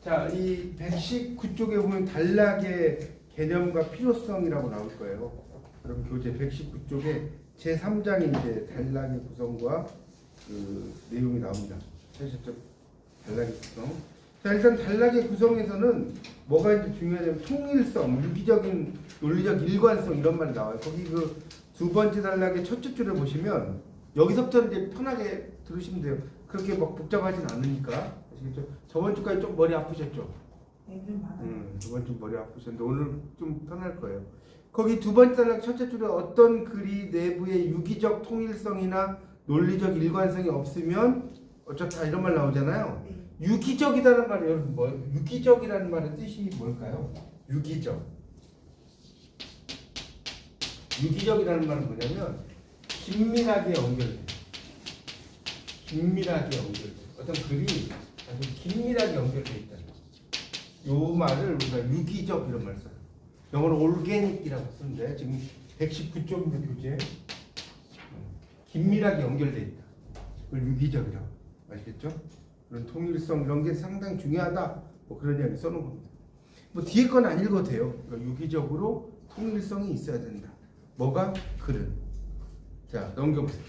자, 이 119쪽에 보면 단락의 개념과 필요성이라고 나올 거예요. 그럼 교재 119쪽에 제3장이 이제 단락의 구성과 그 내용이 나옵니다. 사실적 단락의 구성. 자, 일단 단락의 구성에서는 뭐가 이제 중요하냐면 통일성, 유기적인 논리적 일관성 이런 말이 나와요. 거기 그 두 번째 단락의 첫째 줄에 보시면 여기서부터 이제 편하게 들으시면 돼요. 그렇게 막 복잡하진 않으니까. 아시겠죠? 저번 주까지 좀 머리 아프셨죠? 네, 좀 많아요. 저번 주 머리 아프셨는데 오늘 좀 편할 거예요. 거기 두 번째 단락 첫째 줄에 어떤 글이 내부에 유기적 통일성이나 논리적 일관성이 없으면 어쩌다 이런 말 나오잖아요. 네. 유기적이라는 말이 여러분 뭐 유기적이라는 말의 뜻이 뭘까요? 유기적. 유기적이라는 말은 뭐냐면 긴밀하게 연결돼. 긴밀하게 연결돼. 어떤 글이 아주 긴밀하게 연결돼 있다. 요 말을 우리가 유기적 이런 말 써요. 영어로 올게닉이라고 쓰는데 지금 119쪽인데 교재 긴밀하게 연결돼 있다. 그걸 유기적이라고 아시겠죠? 그런 통일성 이런 게 상당히 중요하다. 뭐 그런 이야기 써놓은 겁니다. 뭐 뒤에 건 안 읽어도 돼요. 그러니까 유기적으로 통일성이 있어야 된다. 뭐가? 글은. 자, 넘겨보세요.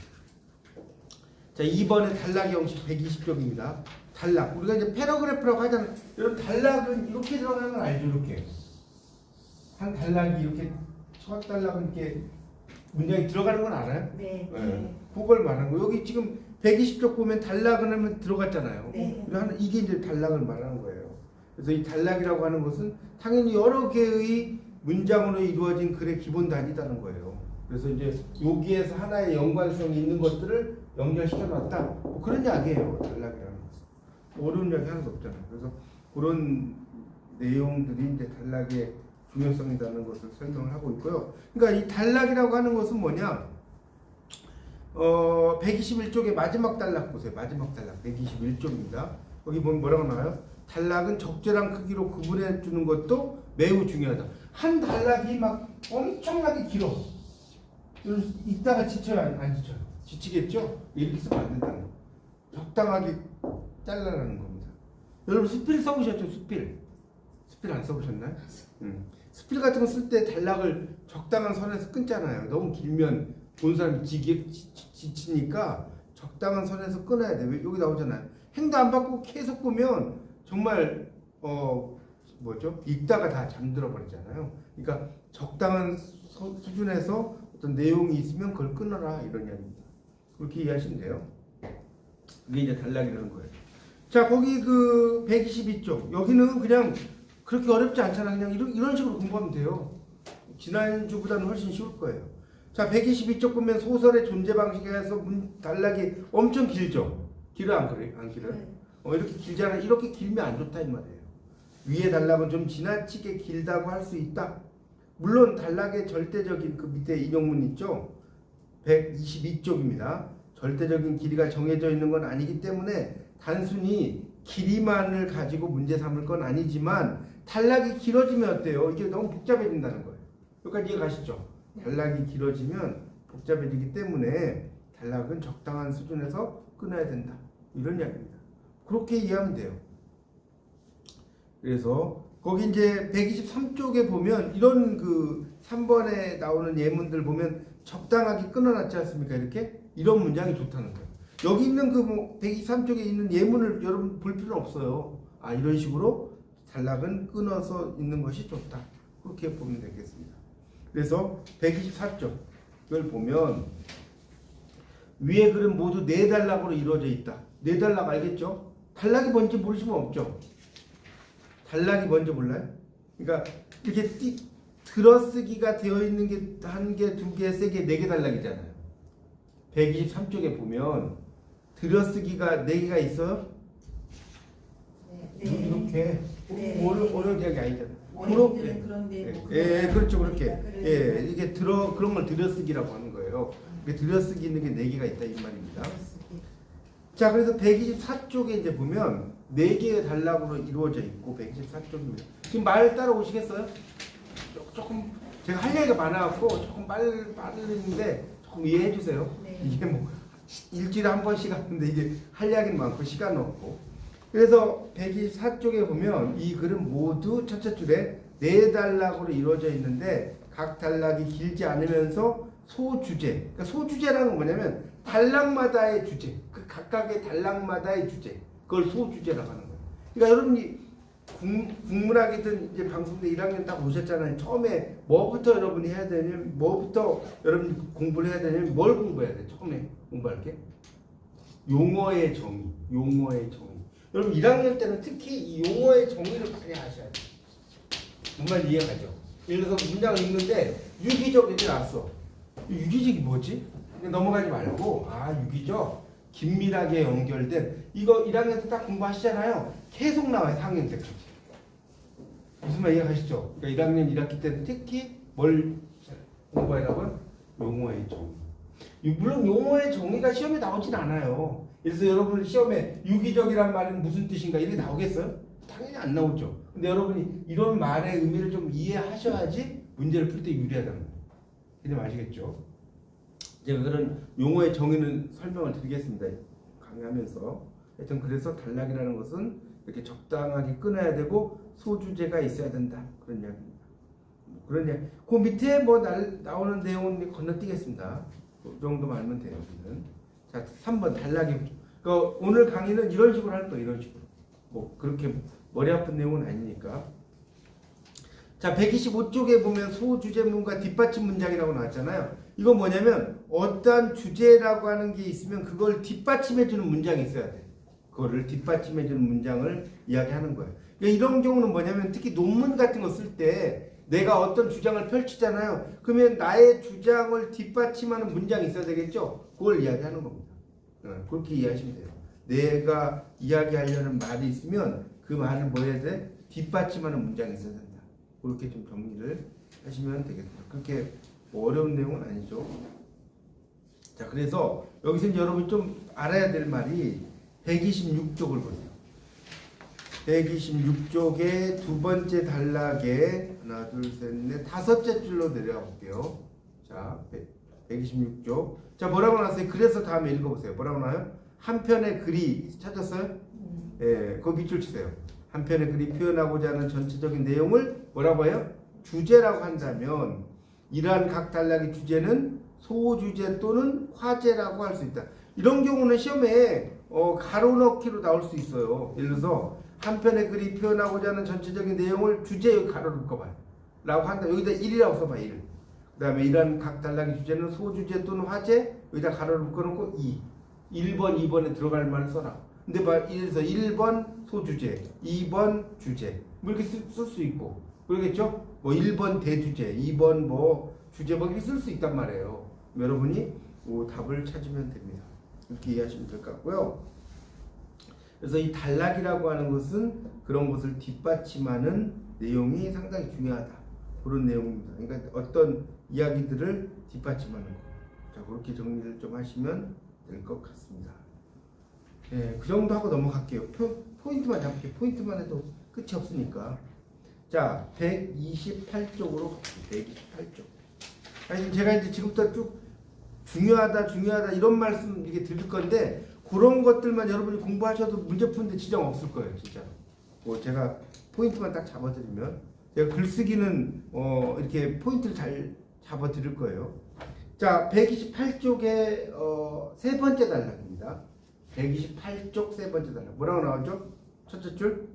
자, 2번에 단락의 형식 120쪽입니다. 단락. 우리가 이제 패러그래프라고 하잖아요. 여러분, 단락은 이렇게 들어가는 건 알죠? 이렇게. 한 단락이 이렇게, 첫 단락은 이렇게 문장이 들어가는 건 알아요? 네. 네. 그걸 말하는 거. 여기 지금 120쪽 보면 단락은 하면 들어갔잖아요. 네. 이게 이제 단락을 말하는 거예요. 그래서 이 단락이라고 하는 것은 당연히 여러 개의 문장으로 이루어진 글의 기본 단위다는 거예요. 그래서 이제 여기에서 하나의 연관성이 있는 것들을 연결시켜 놨다. 뭐 그런 이야기예요. 단락이라는 것은. 어려운 이야기 하나도 없잖아요. 그래서 그런 내용들이 이제 단락의 중요성이라는 것을 설명을 하고 있고요. 그러니까 이 단락이라고 하는 것은 뭐냐? 121쪽의 마지막 단락 보세요. 마지막 단락 121쪽입니다. 거기 보면 뭐라고 나와요? 단락은 적절한 크기로 구분해 주는 것도 매우 중요하다. 한 단락이 막 엄청나게 길어. 읽다가 지쳐요? 안 지쳐요? 지치겠죠? 이렇게 쓰면 안 된다는 거. 적당하게 잘라라는 겁니다. 여러분 수필 써보셨죠? 수필. 수필 안 써보셨나요? 수필 같은 거 쓸 때 단락을 적당한 선에서 끊잖아요. 너무 길면 본 사람이 지치니까 적당한 선에서 끊어야 돼요. 여기 나오잖아요. 행도 안 받고 계속 보면 정말 뭐죠? 읽다가 다 잠들어 버리잖아요. 그러니까 적당한 수준에서 어떤 내용이 있으면 그걸 끊어라 이런 이야기입니다. 그렇게 이해하시면 돼요. 이게 이제 단락이라는 거예요. 자, 거기 그 122쪽 여기는 그냥 그렇게 어렵지 않잖아. 그냥 이런 식으로 공부하면 돼요. 지난주보다는 훨씬 쉬울 거예요. 자, 122쪽 보면 소설의 존재 방식에서 단락이 엄청 길죠. 길어 안 그래? 안 길어요? 네. 이렇게 길잖아. 이렇게 길면 안 좋다 이 말이에요. 위에 단락은 좀 지나치게 길다고 할 수 있다. 물론 단락의 절대적인 그 밑에 인용문 있죠. 122쪽입니다. 절대적인 길이가 정해져 있는 건 아니기 때문에 단순히 길이만을 가지고 문제 삼을 건 아니지만 단락이 길어지면 어때요? 이게 너무 복잡해진다는 거예요. 여기까지 이해 가시죠? 단락이 길어지면 복잡해지기 때문에 단락은 적당한 수준에서 끊어야 된다. 이런 이야기입니다. 그렇게 이해하면 돼요. 그래서 거기 이제 123쪽에 보면 이런 그 3번에 나오는 예문들 보면 적당하게 끊어놨지 않습니까? 이렇게 이런 문장이 좋다는 거예요. 여기 있는 그 뭐 123쪽에 있는 예문을 여러분 볼 필요는 없어요. 아, 이런 식으로 단락은 끊어서 있는 것이 좋다. 그렇게 보면 되겠습니다. 그래서 124쪽을 보면 위에 글은 모두 4단락으로 이루어져 있다. 4단락 알겠죠? 단락이 뭔지 모르시면 없죠? 단락이 뭔지 몰라요? 그러니까 이렇게 들어쓰기가 되어 있는 게 1개, 2개, 3개, 4개 단락이잖아요. 123쪽에 보면 들어쓰기가 4개가 있어요? 네. 이렇게 네. 어려운 이야기 아니잖아요. 원인들은 그런데 예, 그렇죠, 그렇게. 예, 이게 그런 걸 들여쓰기라고 하는 거예요. 들여쓰기 있는 게 4개가 있다 이 말입니다. 자, 그래서 124쪽에 이제 보면 4개의 단락으로 이루어져 있고 124쪽입니다. 지금 말 따라오시겠어요? 조금 제가 할 얘기가 많아갖고 조금 빠르는데 조금 이해해 주세요. 네. 이게 뭐 일주일에 한 번씩 하는데 이게 할 이야기는 많고 시간은 없고. 그래서 124쪽에 보면 이 글은 모두 첫째 줄에 4단락으로 이루어져 있는데 각 단락이 길지 않으면서 소주제. 그러니까 소주제라는 건 뭐냐면 단락마다의 주제. 그 각각의 단락마다의 주제. 그걸 소주제라고 하는 거예요. 그러니까 여러분이 국문학이든 이제 방송대 1학년 딱 오셨잖아요. 처음에 뭐부터 여러분이 해야 되냐면 뭐부터 여러분이 공부를 해야 되냐면 뭘 공부해야 돼? 처음에 공부할 게 용어의 정의. 용어의 정의. 여러분 1학년 때는 특히 이 용어의 정의를 많이 아셔야 돼요. 뭔가 이해가죠? 예를 들어서 문장을 읽는데 유기적 이렇게 나왔어. 유기적이 뭐지? 넘어가지 말고 유기적 긴밀하게 연결된 이거 1학년 때 딱 공부하시잖아요. 계속 나와요. 4학년 때까지. 무슨 말 이해가시죠? 그러니까 1학년 1학기 때는 특히 뭘 공부하라고요? 용어의 정의. 물론 용어의 정의가 시험에 나오진 않아요. 그래서 여러분 시험에 유기적이란 말은 무슨 뜻인가 이렇게 나오겠어요? 당연히 안 나오죠. 근데 여러분이 이런 말의 의미를 좀 이해하셔야지 문제를 풀 때 유리하다는 거예요. 이제 아시겠죠? 제가 그런 용어의 정의는 설명을 드리겠습니다. 강의하면서. 하여튼 그래서 단락이라는 것은 이렇게 적당하게 끊어야 되고 소주제가 있어야 된다. 그런 이야기입니다. 그런 이야기. 그 밑에 나오는 내용은 건너뛰겠습니다. 그 정도만 알면 돼요. 우리는. 자, 3번 단락이. 그러니까 오늘 강의는 이런 식으로 할 거예요. 이런 식으로. 뭐 그렇게 머리 아픈 내용은 아니니까. 자, 125쪽에 보면 소주제문과 뒷받침 문장이라고 나왔잖아요. 이건 뭐냐면 어떠한 주제라고 하는 게 있으면 그걸 뒷받침해주는 문장이 있어야 돼. 그거를 뒷받침해주는 문장을 이야기하는 거예요. 그러니까 이런 경우는 뭐냐면 특히 논문 같은 거 쓸 때 내가 어떤 주장을 펼치잖아요. 그러면 나의 주장을 뒷받침하는 문장이 있어야 되겠죠? 그걸 이야기하는 겁니다. 그렇게 이해하시면 돼요. 내가 이야기하려는 말이 있으면 그 말을 뭐 해야 돼? 뒷받침하는 문장이 있어야 된다. 그렇게 좀 정리를 하시면 되겠습니다. 그렇게 어려운 내용은 아니죠. 자, 그래서 여기서 여러분이 좀 알아야 될 말이 126쪽을 보세요. 126쪽의 두 번째 단락에 하나, 둘, 셋, 넷, 다섯째 줄로 내려가 볼게요. 자, 126쪽. 자, 뭐라고 나왔어요? 그래서 다음에 읽어보세요. 뭐라고 나와요? 한 편의 글이 찾았어요? 예, 그 밑줄 치세요. 한 편의 글이 표현하고자 하는 전체적인 내용을 뭐라고 해요? 주제라고 한다면 이러한 각 단락의 주제는 소주제 또는 화제라고 할 수 있다. 이런 경우는 시험에 가로 넣기로 나올 수 있어요. 예를 들어서 한 편의 글이 표현하고자 하는 전체적인 내용을 주제에 가로를 묶어봐요. 라고 한다. 여기다 1이라고 써봐. 1. 그 다음에 이러한 각 단락의 주제는 소주제 또는 화제. 여기다 가로를 묶어놓고 2. 1번, 2번에 들어갈 말을 써라. 근데 이래서 1번 소주제, 2번 주제. 뭐 이렇게 쓸 수 있고. 그러겠죠? 뭐 1번 대주제, 2번 뭐 주제 뭐 이렇게 쓸 수 있단 말이에요. 여러분이 답을 찾으면 됩니다. 이렇게 이해하시면 될 것 같고요. 그래서 이 단락이라고 하는 것은 그런 것을 뒷받침하는 내용이 상당히 중요하다. 그런 내용입니다. 그러니까 어떤 이야기들을 뒷받침하는 거. 자, 그렇게 정리를 좀 하시면 될 것 같습니다. 네, 그 정도 하고 넘어갈게요. 포인트만 잡을게요. 포인트만 해도 끝이 없으니까. 자, 128쪽으로 갑니다. 128쪽. 제가 이제 지금부터 쭉 중요하다 이런 말씀 이렇게 드릴 건데 그런 것들만 여러분이 공부하셔도 문제 푸는데 지장 없을 거예요, 진짜. 제가 포인트만 딱 잡아드리면 제가 글쓰기는 이렇게 포인트를 잘 잡아드릴 거예요. 자, 128쪽의 세 번째 단락입니다. 128쪽 세 번째 단락. 뭐라고 나왔죠? 첫째 줄?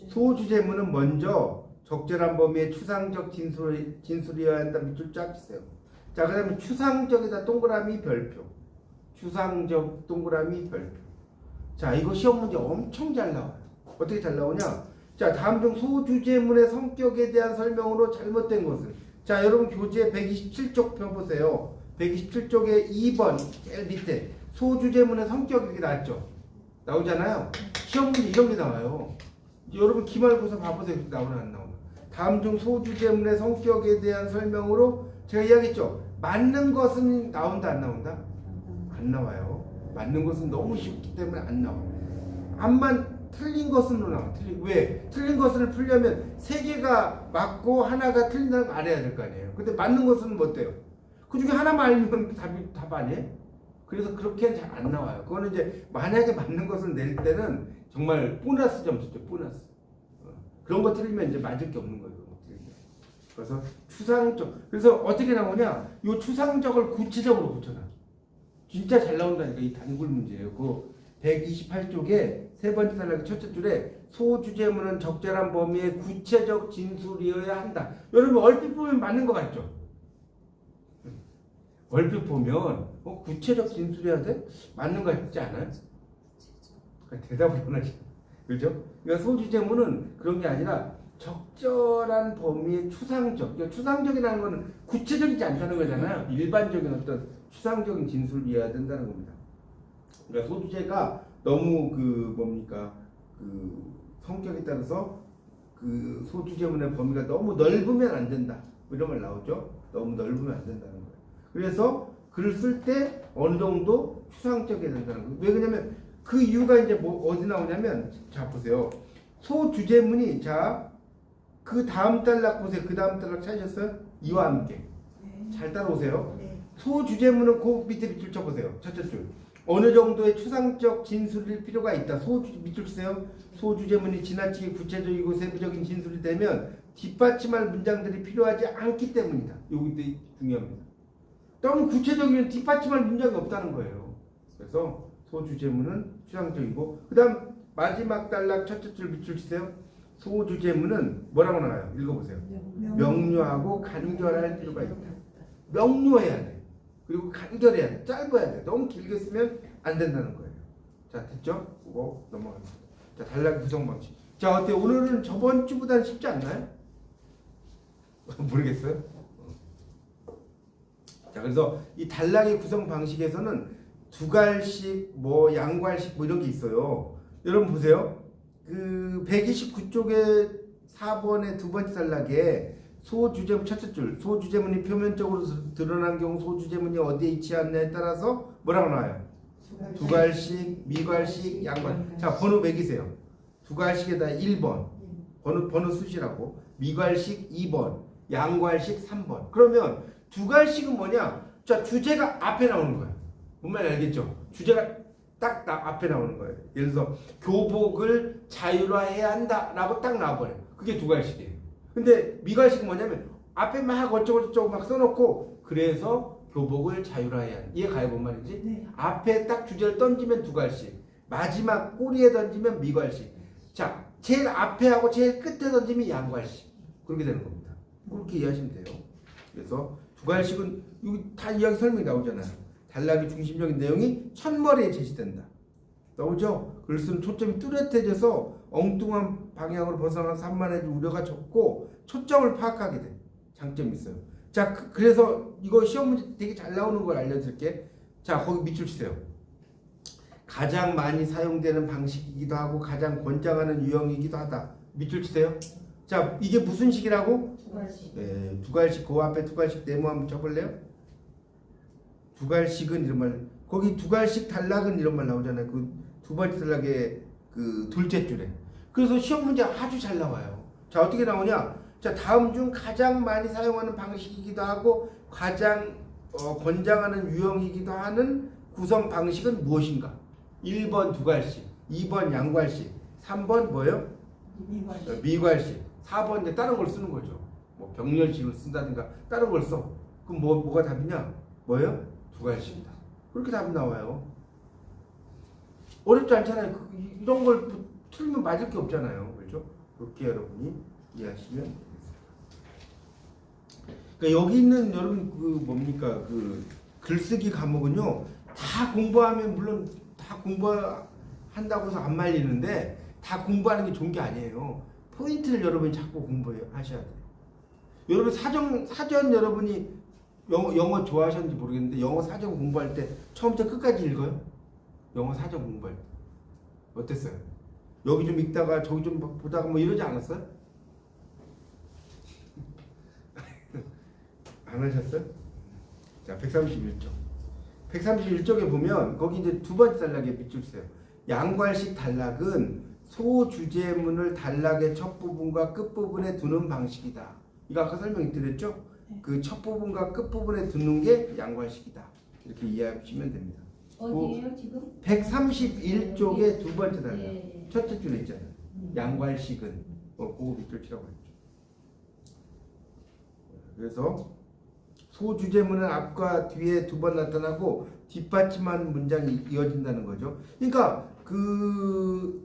소주제문은 먼저 적절한 범위의 추상적 진술이어야 한다. 밑줄 쫙 치세요. 자, 그 다음에 추상적에다 동그라미 별표. 추상적 동그라미 별표. 자, 이거 시험 문제 엄청 잘 나와요. 어떻게 잘 나오냐? 자, 다음 중 소주제문의 성격에 대한 설명으로 잘못된 것은. 자, 여러분 교재 127쪽 펴보세요. 127쪽에 2번 제일 밑에 소주제문의 성격 이렇게 나왔죠? 나오잖아요. 시험 문제 이런 게 나와요. 여러분 기말고사 봐보세요. 나오나 안 나오나. 다음 중 소주제문의 성격에 대한 설명으로 제가 이야기했죠. 맞는 것은 나온다 안 나온다? 안 나와요. 맞는 것은 너무 쉽기 때문에 안 나와. 암만 틀린 것은 나와. 왜? 틀린 것을 풀려면 세 개가 맞고 하나가 틀린다는 걸 알아야 될 거 아니에요. 근데 맞는 것은 뭐 어때요? 그 중에 하나만 알면 답 아니에요? 그래서 그렇게 잘 안 나와요. 그거는 이제 만약에 맞는 것을 낼 때는 정말 보너스 점수죠. 보너스. 그런 거 틀리면 이제 맞을 게 없는 거예요. 그래서 추상적. 그래서 어떻게 나오냐? 이 추상적을 구체적으로 붙여놔. 진짜 잘 나온다니까. 이 단골 문제예요. 그 128쪽에 세 번째 단락의 첫째 줄에 소주제문은 적절한 범위의 구체적 진술이어야 한다. 여러분 얼핏 보면 맞는 것 같죠? 얼핏 보면 구체적 진술이어야 돼? 맞는 것 같지 않아요? 대답을 안 하지. 그렇죠? 그러니까 소주제문은 그런 게 아니라 적절한 범위의 추상적. 그러니까 추상적이라는 거는 구체적이지 않다는 거잖아요. 일반적인 어떤 추상적인 진술이어야 된다는 겁니다. 그러니까 소주제가 너무 성격에 따라서 그 소주제문의 범위가 너무 넓으면 안 된다. 이런 말 나오죠. 너무 넓으면 안 된다는 거예요. 그래서 글을 쓸 때 어느 정도 추상적이어야 된다는 거예요. 왜 그러냐면 그 이유가 이제 어디 나오냐면 자 보세요. 소주제문이 그 다음 단락 보세요. 그 다음 단락 찾으셨어요? 이와 함께. 네. 잘 따라오세요. 네. 소주제문은 그 밑에 밑줄 쳐보세요. 첫째 줄. 어느 정도의 추상적 진술일 필요가 있다. 밑줄 치세요. 소주제문이 지나치게 구체적이고 세부적인 진술이 되면 뒷받침할 문장들이 필요하지 않기 때문이다. 이게 중요합니다. 너무 구체적이면 뒷받침할 문장이 없다는 거예요. 그래서 소주제문은 추상적이고 그 다음 마지막 단락 첫째 줄 밑줄 치세요. 소주제문은 뭐라고 나와요? 읽어보세요. 명료하고 간결할 필요가 있다. 명료해야 돼. 그리고 간결해야 돼. 짧아야 돼. 너무 길게 쓰면 안 된다는 거예요. 자, 됐죠? 그거 넘어갑니다. 자, 단락 구성 방식. 자, 어때요? 오늘은 저번 주보다는 쉽지 않나요? 모르겠어요? 자, 그래서 이 단락의 구성 방식에서는 두갈식, 양괄식 이런 게 있어요. 여러분 보세요. 그 129쪽에 4번의 두 번째 단락에 소주제문 첫째 줄, 소주제문이 표면적으로 드러난 경우 소주제문이 어디에 위치하느냐에 따라서 뭐라고 나와요? 두갈식, 미괄식, 양괄. 자, 번호 매기세요. 두갈식에다 1번, 번호 수시라고. 미괄식 2번, 양괄식 3번. 그러면 두갈식은 뭐냐? 자, 주제가 앞에 나오는 거예요. 뭔 말인지 알겠죠? 주제가 딱 앞에 나오는 거예요. 예를 들어서 교복을 자율화해야 한다라고 딱 나와버려요. 그게 두갈식이에요. 근데 미괄식은 뭐냐면 앞에 막 어쩌고저쩌고 막 써놓고 그래서 교복을 자율화해야 한다. 이해 가요? 뭔 말인지? 네. 앞에 딱 주제를 던지면 두갈식, 마지막 꼬리에 던지면 미괄식. 자, 제일 앞에 하고 제일 끝에 던지면 양괄식. 그렇게 되는 겁니다. 그렇게 이해하시면 돼요. 그래서 두갈식은 여기 다 이야기 설명이 나오잖아요. 단락의 중심적인 내용이 첫머리에 제시된다. 나오죠? 글 쓰는 초점이 뚜렷해져서 엉뚱한 방향으로 벗어나 산만해질 우려가 적고 초점을 파악하게 돼. 장점이 있어요. 자, 그래서 이거 시험 문제 되게 잘 나오는 걸 알려드릴게. 자, 거기 밑줄 치세요. 가장 많이 사용되는 방식이기도 하고 가장 권장하는 유형이기도 하다. 밑줄 치세요. 자, 이게 무슨 식이라고? 두갈식. 네, 두갈식. 그 앞에 두갈식 네모 한번 쳐볼래요? 두갈식은 이런 말, 거기 두갈식 단락은 이런 말 나오잖아요. 그 두 번째 단락의 그 둘째 줄에. 그래서 시험 문제 아주 잘 나와요. 자, 어떻게 나오냐? 자, 다음 중 가장 많이 사용하는 방식이기도 하고 가장 권장하는 유형이기도 하는 구성 방식은 무엇인가? 1번 두갈식, 2번 양괄식, 3번 뭐예요? 미괄식, 4번 이제 다른 걸 쓰는 거죠. 뭐 병렬식을 쓴다든가 다른 걸 써. 그럼 뭐가 답이냐? 뭐예요? 두갈식이다. 그렇게 답이 나와요. 어렵지 않잖아요. 이런 걸 틀면 맞을 게 없잖아요. 그렇죠? 그렇게 여러분이 이해하시면 되겠습니다. 그러니까 여기 있는 여러분 그 글쓰기 과목은요. 다 공부하면 물론 다 공부한다고 해서 안 말리는데 다 공부하는 게 좋은 게 아니에요. 포인트를 여러분이 자꾸 공부하셔야 돼요. 여러분 사전 여러분이 영어 좋아하셨는지 모르겠는데 영어 사전 공부할 때 처음부터 끝까지 읽어요? 영어 사전 공부할 때 어땠어요? 여기 좀 읽다가 저기 좀 보다가 뭐 이러지 않았어요? 안 하셨어요? 자, 131쪽. 131쪽에 보면 거기 이제 두 번째 단락에 밑줄 치세요. 양괄식 단락은 소주제문을 단락의 첫 부분과 끝 부분에 두는 방식이다. 이거 아까 설명드렸죠? 그 첫 부분과 끝 부분에 두는 게 양괄식이다. 이렇게 이해하시면 됩니다. 어디에요 지금? 131쪽에 두 번째 단락. 예. 첫째 줄에 있잖아요. 양괄식은 그거 밑줄 치라고 했죠. 그래서 소주제문은 앞과 뒤에 두 번 나타나고 뒷받침한 문장이 이어진다는 거죠. 그러니까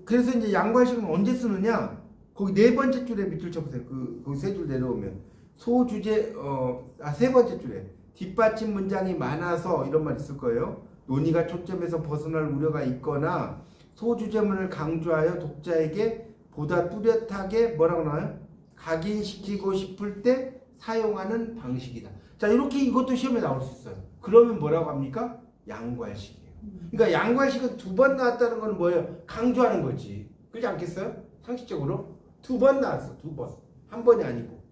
그래서 이제 양괄식은 언제 쓰느냐? 거기 네 번째 줄에 밑줄 쳐보세요. 거기 세 줄 내려오면 세 번째 줄에 뒷받침 문장이 많아서 이런 말 있을 거예요. 논의가 초점에서 벗어날 우려가 있거나 소주제문을 강조하여 독자에게 보다 뚜렷하게 뭐라고 나와요? 각인시키고 싶을 때 사용하는 방식이다. 자, 이렇게 이것도 시험에 나올 수 있어요. 그러면 뭐라고 합니까? 양괄식이에요. 그러니까 양괄식은 두 번 나왔다는 건 뭐예요? 강조하는 거지. 그렇지 않겠어요? 상식적으로 두 번 나왔어. 두 번. 한 번이 아니고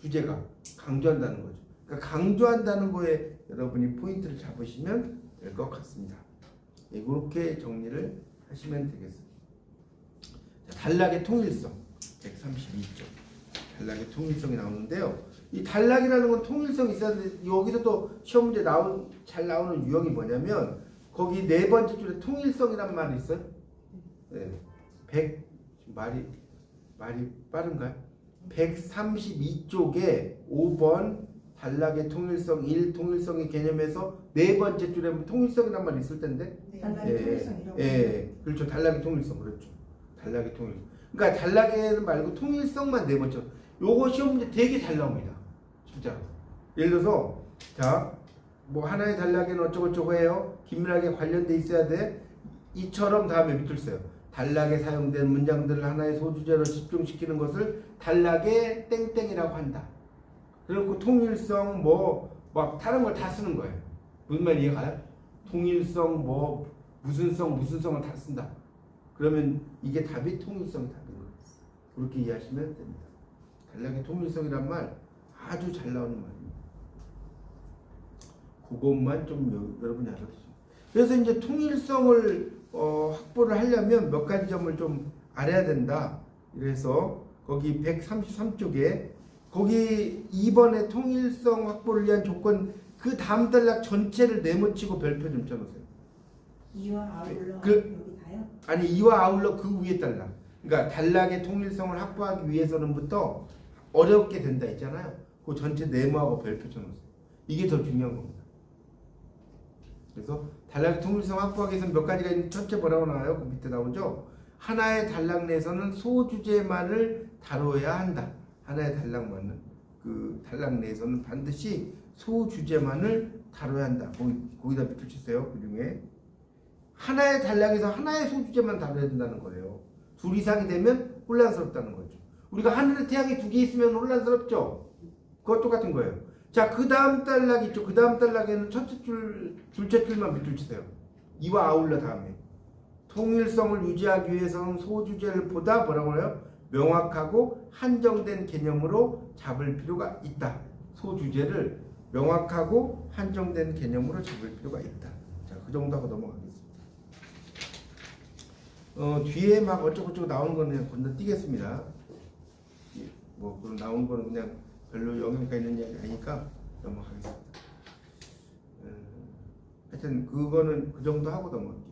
주제가 강조한다는 거죠. 그러니까 강조한다는 거에 여러분이 포인트를 잡으시면 될 것 같습니다. 네, 그렇게 정리를 하시면 되겠습니다. 자, 단락의 통일성 132쪽 단락의 통일성이 나오는데요. 이 단락이라는 건 통일성이 있어야 되는데 여기서 또 시험 문제 잘 나오는 유형이 뭐냐면 거기 네 번째 줄에 통일성이란 말이 있어요. 네, 말이 빠른가요? 132쪽에 5번 단락의 통일성 1 통일성의 개념에서 네 번째 줄에 통일성이란 말이 있을 텐데. 단락의 통일성이라고. 그렇죠. 단락의 통일성 그렇죠. 단락의 통일성. 그러니까 단락에는 말고 통일성만 네 번째. 요거 시험 문제 되게 잘 나옵니다. 진짜. 예를 들어서 자, 뭐 하나의 단락에는 어쩌고저쩌고 해요. 긴밀하게 관련돼 있어야 돼. 이처럼 다음에 밑줄 써요. 단락에 사용된 문장들을 하나의 소주제로 집중시키는 것을 단락의 땡땡이라고 한다. 그리고 통일성 막 다른 걸 다 쓰는 거예요. 무슨 말 이해가요? 통일성 무슨 성을 다 쓴다. 그러면 이게 답이 통일성 답인 거예요. 그렇게 이해하시면 됩니다. 단락의 통일성이란 말 아주 잘 나오는 말입니다. 그것만 좀 여러분이 알아주세요. 그래서 이제 통일성을 확보를 하려면 몇 가지 점을 좀 알아야 된다. 그래서 거기 133쪽에 거기 2번의 통일성 확보를 위한 조건 그 다음 단락 전체를 네모치고 별표 좀 쳐놓으세요. 이와 아울러 여기 다요? 아니 이와 아울러 그 위에 단락. 그러니까 단락의 통일성을 확보하기 위해서는부터 어렵게 된다 있잖아요. 그 전체 네모하고 별표 쳐놓으세요. 이게 더 중요한 겁니다. 그래서 단락의 통일성 확보하기 위해서는 몇 가지가 있는데 첫째 뭐라고 나와요? 그 밑에 나오죠. 하나의 단락 내에서는 소주제만을 다뤄야 한다. 하나의 단락만은 그 단락 내에서는 반드시 소주제만을 다뤄야 한다. 거기다 밑줄 치세요. 그 중에 하나의 단락에서 하나의 소주제만 다뤄야 된다는 거예요. 둘 이상이 되면 혼란스럽다는 거죠. 우리가 하늘에 태양이 두 개 있으면 혼란스럽죠. 그것 똑같은 거예요. 자, 그 다음 단락 있죠. 그 다음 단락에는 첫째 줄, 둘째 줄만 밑줄 치세요. 이와 아울러 다음에 통일성을 유지하기 위해서는 소주제를 보다 뭐라고 해요? 명확하고 한정된 개념으로 잡을 필요가 있다. 소주제를 명확하고 한정된 개념으로 잡을 필요가 있다. 자, 그 정도 하고 넘어가겠습니다. 뒤에 막 어쩌고저쩌고 나오는 거는 그냥 건너뛰겠습니다. 그럼 나오는 거는 그냥 별로 영향가 있는 이야기 아니니까 넘어가겠습니다. 하여튼 그거는 그 정도 하고 넘어갈게요.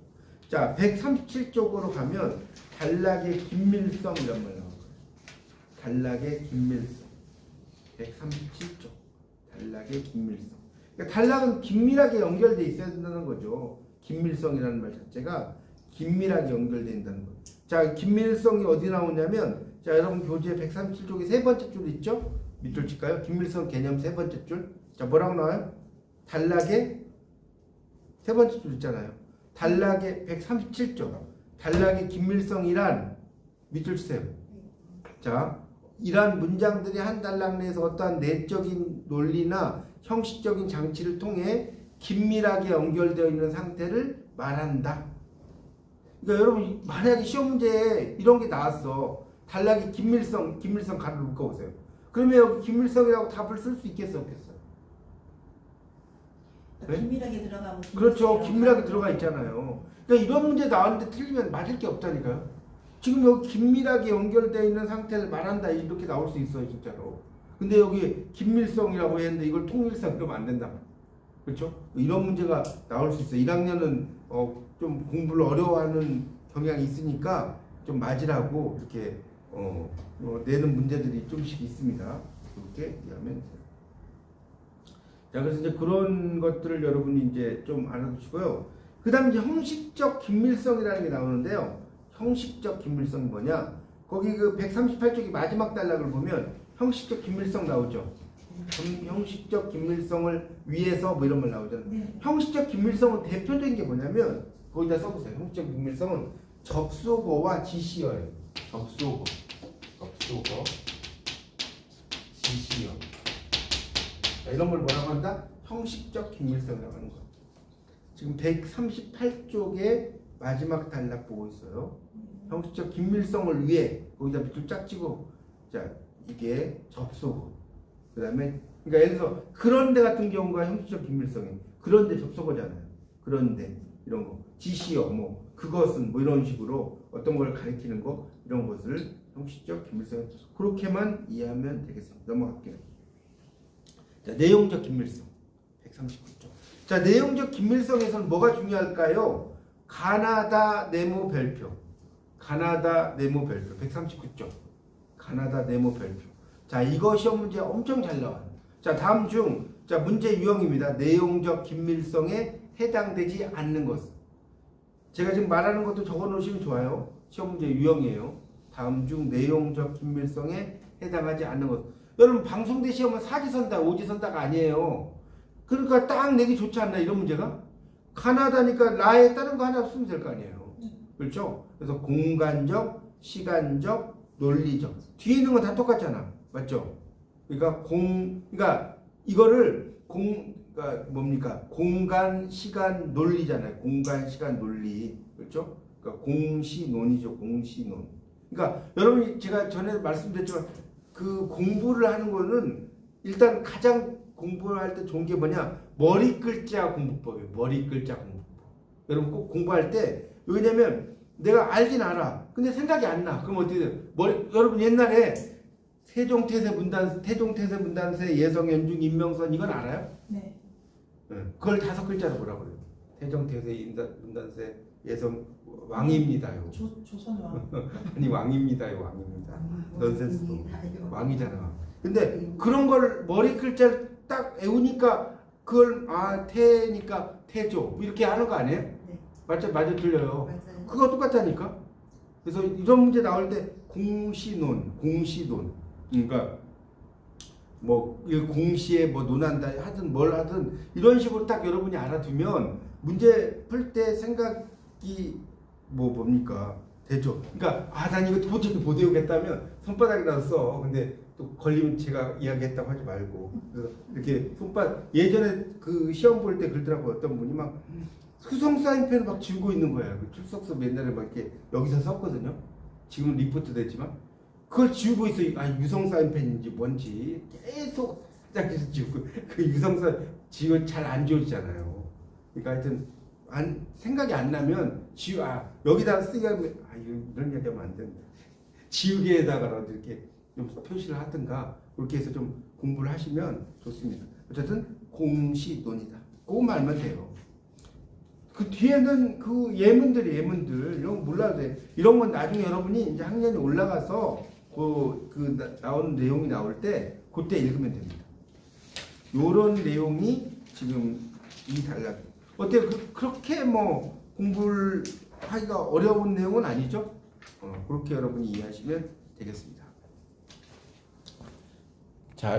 자, 137쪽으로 가면 단락의 긴밀성 이런 말 나올 거예요. 단락의 긴밀성. 137쪽. 단락의 긴밀성. 그러니까 단락은 긴밀하게 연결되어 있어야 된다는 거죠. 긴밀성이라는 말 자체가 긴밀하게 연결된다는 거예요. 자, 긴밀성이 어디 나오냐면 자, 여러분 교재 137쪽에 세 번째 줄 있죠? 밑줄 칠까요? 긴밀성 개념 세 번째 줄. 자, 뭐라고 나와요? 단락의 세 번째 줄 있잖아요. 단락의 137쪽. 단락의 긴밀성이란 밑줄 치세요. 자, 이러한 문장들이 한 단락 내에서 어떠한 내적인 논리나 형식적인 장치를 통해 긴밀하게 연결되어 있는 상태를 말한다. 그러니까 여러분 만약에 시험 문제에 이런 게 나왔어. 단락의 긴밀성 가로를 묶어보세요. 그러면 여기 긴밀성이라고 답을 쓸 수 있겠어요? 없겠어요? 네? 긴밀하게 들어가면 그렇죠. 긴밀하게 들어가 있잖아요. 그러니까 이런 문제 나왔는데 틀리면 맞을 게 없다니까요. 지금 여기 긴밀하게 연결되어 있는 상태를 말한다 이렇게 나올 수 있어요. 진짜로. 근데 여기 긴밀성이라고 했는데 이걸 통일성 그러면 안 된다. 그렇죠? 이런 문제가 나올 수 있어요. 1학년은 좀 공부를 어려워하는 경향이 있으니까 좀 맞으라고 이렇게 내는 문제들이 좀씩 있습니다. 이렇게 이해하면 돼요. 자, 그래서 이제 그런 것들을 여러분이 이제 좀 알아두시고요. 그 다음에 이제 형식적 긴밀성이라는 게 나오는데요. 형식적 긴밀성이 뭐냐? 거기 그 138쪽이 마지막 단락을 보면 형식적 긴밀성 나오죠. 형식적 긴밀성을 위해서 뭐 이런 말 나오잖아요. 네. 형식적 긴밀성은 대표적인 게 뭐냐면 거기다 써보세요. 형식적 긴밀성은 접속어와 지시어예요. 접속어, 지시어. 자, 이런 걸 뭐라고 한다? 형식적 긴밀성이라고 하는 거예요. 지금 138쪽에 마지막 단락 보고 있어요. 형식적 긴밀성을 위해 거기다 밑줄 쫙 찍고, 자, 이게 접속어. 그 다음에 그러니까 예를 들어서 그런데 같은 경우가 형식적 긴밀성이 그런데 접속어잖아요. 그런데 이런 거 지시어 뭐 그것은 뭐 이런 식으로 어떤 걸 가리키는 거 이런 것을 형식적 긴밀성 그렇게만 이해하면 되겠습니다. 넘어갈게요. 자, 내용적 긴밀성 139쪽. 자, 내용적 긴밀성에서는 뭐가 중요할까요? 가나다 네모 별표. 가나다 네모 별표 139쪽. 가나다 네모 별표. 자, 이거 시험 문제 엄청 잘 나와요. 자, 다음 중, 자, 문제 유형입니다. 내용적 긴밀성에 해당되지 않는 것. 제가 지금 말하는 것도 적어 놓으시면 좋아요. 시험 문제 유형이에요. 다음 중 내용적 긴밀성에 해당하지 않는 것. 여러분, 방송대 시험은 사지선다, 오지선다가 아니에요. 그러니까 딱 내기 좋지 않나, 이런 문제가? 가나다니까 라에 다른 거 하나 쓰면 될 거 아니에요. 그렇죠? 그래서 공간적, 시간적, 논리적. 뒤에 있는 건 다 똑같잖아. 맞죠? 그러니까 이거를 그러니까 뭡니까? 공간, 시간, 논리잖아요. 공간, 시간, 논리. 그렇죠? 그러니까 공시논이죠. 공시논. 그러니까 여러분이 제가 전에 말씀드렸지만 그 공부를 하는 거는 일단 가장 공부할 때 좋은 게 뭐냐? 머리 글자 공부법이에요. 머리 글자 공부법. 여러분 꼭 공부할 때 왜냐면 내가 알긴 알아. 근데 생각이 안 나. 그럼 어떻게 돼요? 여러분 옛날에 태종태세 문단세, 예성연중, 인명선 이건 알아요? 네. 그걸 5글자로 뭐라고 그래요? 태종태세, 문단세, 예성 왕입니다요. 조선 왕. 아니 왕입니다요, 왕입니다. 넌센스도 왕이잖아. 근데 그런 걸 머리 글자를 딱 외우니까 그걸 태니까 태조 뭐 이렇게 하는 거 아니에요? 네. 맞죠? 맞아 틀려요. 맞아요. 그거 똑같다니까. 그래서 이런 문제 나올 때 공시논. 그러니까 뭐 공시에 뭐 논한다 하든 뭘 하든 이런 식으로 딱 여러분이 알아두면 문제 풀 때 생각이 뭡니까 되죠. 그러니까 난 이거 도저히 못 외우겠다면 손바닥이라도 써. 근데 또 걸리면 제가 이야기했다고 하지 말고 그래서 이렇게 예전에 그 시험 볼 때 그러더라고. 어떤 분이 막 수성 사인펜을 막 쥐고 있는 거야. 그 출석서 옛날에 막 이렇게 여기서 썼거든요. 지금은 리포트 됐지만 그걸 지우고 있어. 유성 사인펜인지 뭔지 계속 짝지서 지우고 그 유성 사인 지우 잘 안 지워지잖아요. 그러니까 하여튼 생각이 안 나면 여기다 쓰게 하면 이런 얘기하면 안 된다. 지우개에다가라도 이렇게 좀 표시를 하든가 그렇게 해서 좀 공부를 하시면 좋습니다. 어쨌든 공시논이다. 그것만 알면 돼요. 그 뒤에는 그 예문들 이런 거 몰라도 돼. 이런 건 나중에 여러분이 이제 학년이 올라가서 나오는 내용이 나올 때 그때 읽으면 됩니다. 요런 내용이 지금 이 단락. 어때요? 그렇게 뭐 공부를 하기가 어려운 내용은 아니죠? 그렇게 여러분이 이해하시면 되겠습니다. 자,